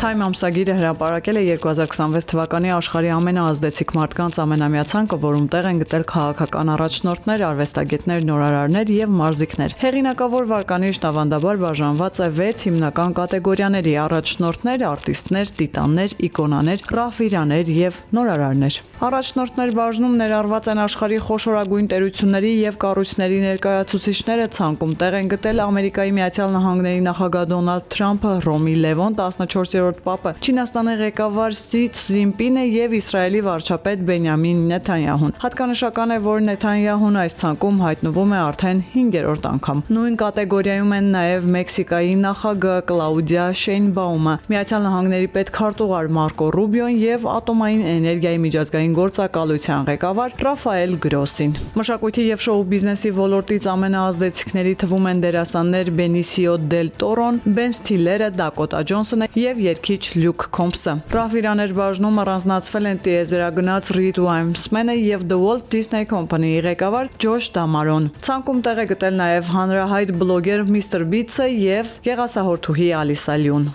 Time ամսագիրը հրապարակել է 2026 թվականի աշխարհի ամենաազդեցիկ մարդկանց ամենամյա ցանկը, որում տեղ են գտել քաղաքական առաջնորդներ, արվեստագետներ, նորարարներ եւ մարզիկներ։ Հեղինակավոր վարկանիշն ավանդաբար բաժանված է 6 հիմնական կատեգորիաների՝ առաջնորդներ, արտիստներ, տիտաններ, իկոնաներ, ռահվիրաներ եւ նորարարներ։ Առաջնորդներ բաժնում ներառված են աշխարհի խոշորագույն տերությունների եւ կառույցների ներկայացուցիչները, ցանկում տեղ են գտել Ամերիկայի Միացյալ Նահանգների նախագահ Դոնալդ Թրամփը, Ռոմի Լևոն, 14-րդ պապը, Չինաստանի ղեկավար Սի Ցզինպինը եւ Իսրայելի վարչապետ Բենյամին Նեթանյահուն։ Հատկանշական է, որ Նեթանյահուն այս ցանկում հայտնվում է արդեն 5-րդ անգամ։ Նույն կատեգորիայում են նաեւ Մեքսիկայի նախագահ Կլաուդիա Շեյնբաումը, Միացյալ Նահանգների պետքարտուղար Մարկո Ռուբիոն եւ ատոմային էներգիայի միջազգային գործակալության ղեկավար Ռաֆայել Գրոսին։ Մշակույթի եւ շոու բիզնեսի ոլորտից ամենաազդեցիկների թվում են դերասաններ Բենիսիո Դել Տորոն, Բեն Սթիլերը, Դակոտա Ջոնսոնը եւ երգիչ Լյուկ Քոմփսը։ Ռահվիրաներ բաժնում առանձնացվել են տիեզերագնաց Ռիդ Ուայմսմենը եւ The Walt Disney Company-ի ղեկավար Ջոշ Դամարոն։ Ցանկում տեղ է գտել նաեւ հանրահայտ բլոգեր Միսթր Բիթսը եւ գեղասահորթուհի Ալիսա Լյուն։